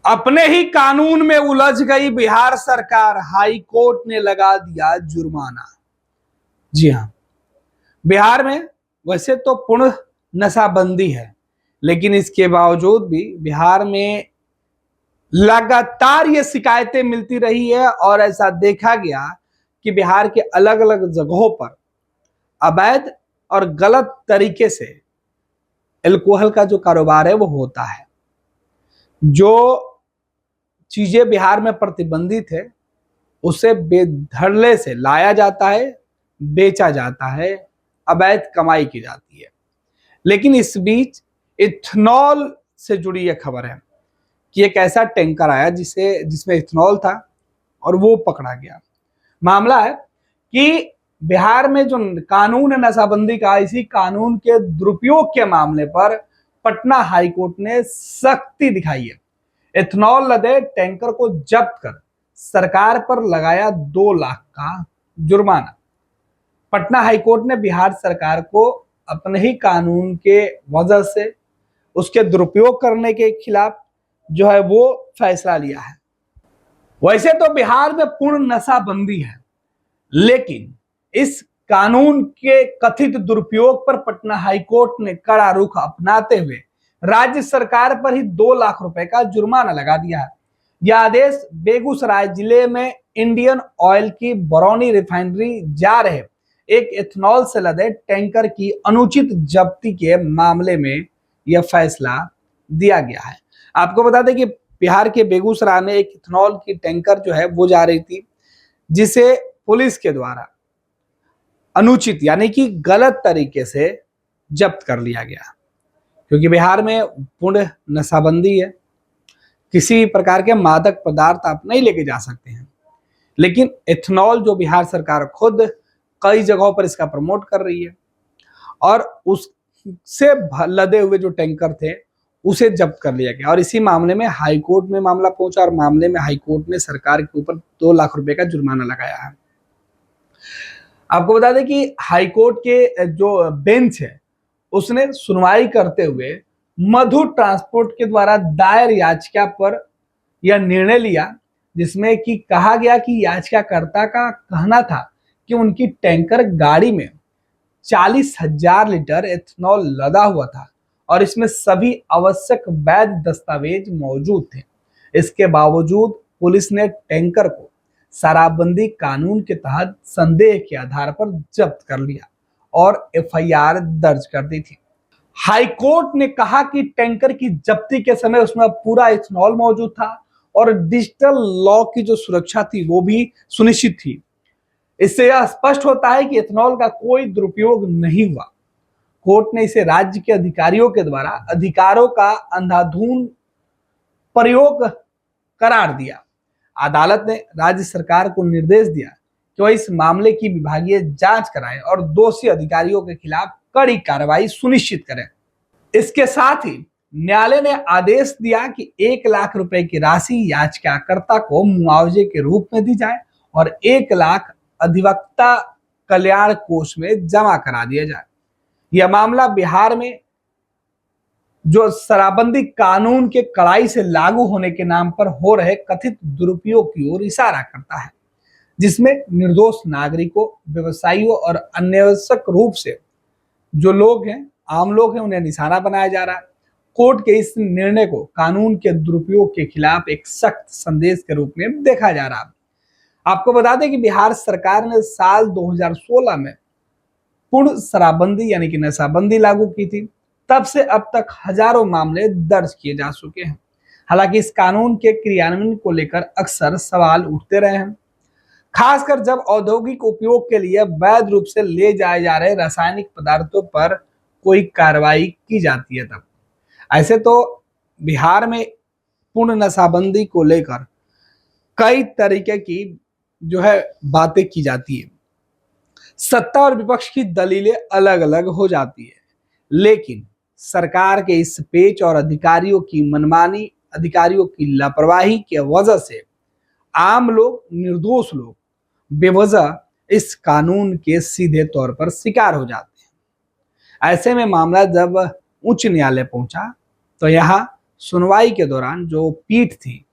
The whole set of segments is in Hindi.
अपने ही कानून में उलझ गई बिहार सरकार, हाई कोर्ट ने लगा दिया जुर्माना। जी हां, बिहार में वैसे तो पूर्ण नशाबंदी है, लेकिन इसके बावजूद भी बिहार में लगातार ये शिकायतें मिलती रही है और ऐसा देखा गया कि बिहार के अलग अलग जगहों पर अवैध और गलत तरीके से अल्कोहल का जो कारोबार है वो होता है। जो चीजें बिहार में प्रतिबंधित है उसे बेधड़े से लाया जाता है, बेचा जाता है, अवैध कमाई की जाती है। लेकिन इस बीच इथेनॉल से जुड़ी यह खबर है कि एक ऐसा टैंकर आया जिसमें इथेनॉल था और वो पकड़ा गया। मामला है कि बिहार में जो कानून है नशाबंदी का, इसी कानून के दुरुपयोग के मामले पर पटना हाईकोर्ट ने सख्ती दिखाई है। इथेनॉल लदे टैंकर को जब्त कर सरकार पर लगाया 2 लाख का जुर्माना। पटना हाईकोर्ट ने बिहार सरकार को अपने ही कानून के वजह से उसके दुरुपयोग करने के खिलाफ जो है वो फैसला लिया है। वैसे तो बिहार में पूर्ण नशाबंदी है, लेकिन इस कानून के कथित दुरुपयोग पर पटना हाईकोर्ट ने कड़ा रुख अपनाते हुए राज्य सरकार पर ही 2 लाख रुपए का जुर्माना लगा दिया है। यह आदेश बेगूसराय जिले में इंडियन ऑयल की बरौनी रिफाइनरी जा रहे एक इथेनॉल से लदे टैंकर की अनुचित जब्ती के मामले में यह फैसला दिया गया है। आपको बता दें कि बिहार के बेगूसराय में एक इथेनॉल की टैंकर जो है वो जा रही थी, जिसे पुलिस के द्वारा अनुचित यानी कि गलत तरीके से जब्त कर लिया गया। क्योंकि बिहार में पूर्ण नशाबंदी है, किसी प्रकार के मादक पदार्थ आप नहीं लेके जा सकते हैं, लेकिन इथेनॉल जो बिहार सरकार खुद कई जगहों पर इसका प्रमोट कर रही है और उससे लदे हुए जो टैंकर थे उसे जब्त कर लिया गया। और इसी मामले में हाईकोर्ट में मामला पहुंचा और मामले में हाईकोर्ट ने सरकार के ऊपर 2 लाख रुपए का जुर्माना लगाया है। आपको बता दें कि हाईकोर्ट के जो बेंच है उसने सुनवाई करते हुए मधु ट्रांसपोर्ट के द्वारा दायर याचिका पर यह निर्णय लिया, जिसमें कि कहा गया कि याचिकाकर्ता का कहना था कि उनकी टैंकर गाड़ी में 40,000 लीटर इथेनॉल लदा हुआ था और इसमें सभी आवश्यक वैध दस्तावेज मौजूद थे। इसके बावजूद पुलिस ने टैंकर को शराबबंदी कानून के तहत संदेह के आधार पर जब्त कर लिया और एफआईआर दर्ज कर दी थी। हाईकोर्ट ने कहा कि टैंकर की जब्ती के समय उसमें पूरा इथेनॉल मौजूद था और डिजिटल लॉ की जो सुरक्षा थी वो भी सुनिश्चित थी। इससे यह स्पष्ट होता है कि इथेनॉल का कोई दुरुपयोग नहीं हुआ। कोर्ट ने इसे राज्य के अधिकारियों के द्वारा अधिकारों का अंधाधुंध प्रयोग करार दिया। अदालत ने राज्य सरकार को निर्देश दिया कि वह इस मामले की विभागीय जांच कराए और दोषी अधिकारियों के खिलाफ कड़ी कार्रवाई सुनिश्चित करें। इसके साथ ही न्यायालय ने आदेश दिया कि 1 लाख रुपए की राशि याचिकाकर्ता को मुआवजे के रूप में दी जाए और 1 लाख अधिवक्ता कल्याण कोष में जमा करा दिया जाए। यह मामला बिहार में जो शराबबंदी कानून के कड़ाई से लागू होने के नाम पर हो रहे कथित दुरुपयोग की ओर इशारा करता है, जिसमें निर्दोष नागरिकों, व्यवसायियों और अनावश्यक रूप से जो लोग हैं, आम लोग हैं, उन्हें निशाना बनाया जा रहा है। कोर्ट के इस निर्णय को कानून के दुरुपयोग के खिलाफ एक सख्त संदेश के रूप में देखा जा रहा है। आपको बता दें कि बिहार सरकार ने साल 2016 में पूर्ण शराबबंदी यानी कि नशाबंदी लागू की थी। तब से अब तक हजारों मामले दर्ज किए जा चुके हैं। हालांकि इस कानून के क्रियान्वयन को लेकर अक्सर सवाल उठते रहे हैं, खासकर जब औद्योगिक उपयोग के लिए वैध रूप से ले जाए जा रहे रासायनिक पदार्थों पर कोई कार्रवाई की जाती है तब। ऐसे तो बिहार में पूर्ण नशाबंदी को लेकर कई तरीके की जो है बातें की जाती है, सत्ता और विपक्ष की दलीलें अलग अलग हो जाती है, लेकिन सरकार के इस पेच और अधिकारियों की मनमानी, अधिकारियों की लापरवाही की वजह से आम लोग, निर्दोष लोग बेवजह इस कानून के सीधे तौर पर शिकार हो जाते हैं। ऐसे में मामला जब उच्च न्यायालय पहुंचा तो यहाँ सुनवाई के दौरान जो पीठ थी,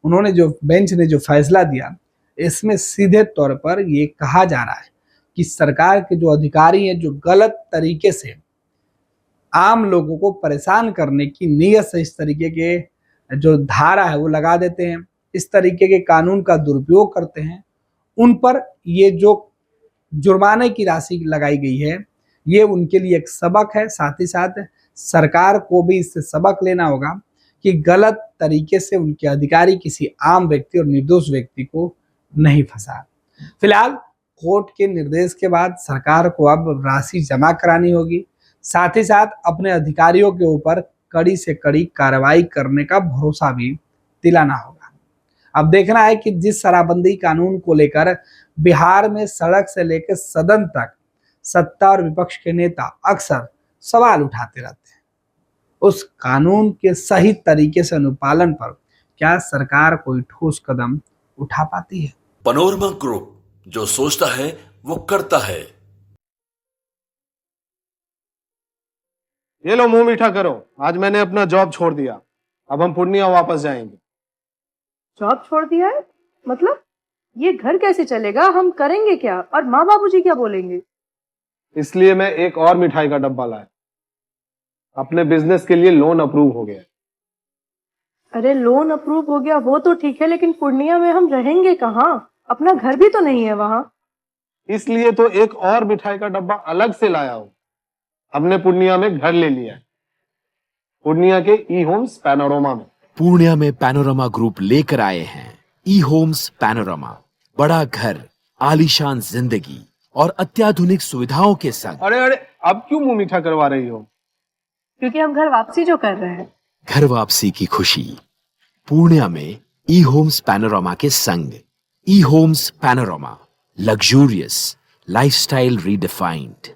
उन्होंने जो बेंच ने जो फैसला दिया, इसमें सीधे तौर पर ये कहा जा रहा है कि सरकार के जो अधिकारी हैं, जो गलत तरीके से आम लोगों को परेशान करने की नीयत से इस तरीके के जो धारा है वो लगा देते हैं, इस तरीके के कानून का दुरुपयोग करते हैं, उन पर ये जो जुर्माने की राशि लगाई गई है, ये उनके लिए एक सबक है। साथ ही साथ सरकार को भी इससे सबक लेना होगा कि गलत तरीके से उनके अधिकारी किसी आम व्यक्ति और निर्दोष व्यक्ति को नहीं फंसा। फिलहाल कोर्ट के निर्देश के बाद सरकार को अब राशि जमा करानी होगी, साथ ही साथ अपने अधिकारियों के ऊपर कड़ी से कड़ी कार्रवाई करने का भरोसा भी दिलाना होगा। अब देखना है कि जिस शराबबंदी कानून को लेकर बिहार में सड़क से लेकर सदन तक सत्ता और विपक्ष के नेता अक्सर सवाल उठाते रहते हैं, उस कानून के सही तरीके से अनुपालन पर क्या सरकार कोई ठोस कदम उठा पाती है? पैनोरमा ग्रुप, जो सोचता है वो करता है। ये लो मुंह मीठा करो, आज मैंने अपना जॉब छोड़ दिया, अब हम पूर्णिया वापस जाएंगे। जॉब छोड़ दिया है? मतलब ये घर कैसे चलेगा? हम करेंगे क्या? और माँ बाबूजी क्या बोलेंगे? इसलिए मैं एक और मिठाई का डब्बा लाया। अपने बिजनेस के लिए लोन अप्रूव हो गया। अरे लोन अप्रूव हो गया वो तो ठीक है, लेकिन पूर्णिया में हम रहेंगे कहाँ? अपना घर भी तो नहीं है वहां। इसलिए तो एक और मिठाई का डब्बा अलग से लाया हूं। हमने पूर्णिया में घर ले लिया है, पूर्णिया के ई होम्स पैनोरमा में। पूर्णिया में पैनोरमा ग्रुप लेकर आए हैं ई होम्स पैनोरमा। बड़ा घर, आलीशान जिंदगी और अत्याधुनिक सुविधाओं के संग। अरे अब क्यों मुंह मीठा करवा रही हो? क्योंकि हम घर वापसी जो कर रहे हैं। घर वापसी की खुशी पूर्णिया में ई होम्स पैनोरमा के संग। E homes panorama, luxurious lifestyle redefined.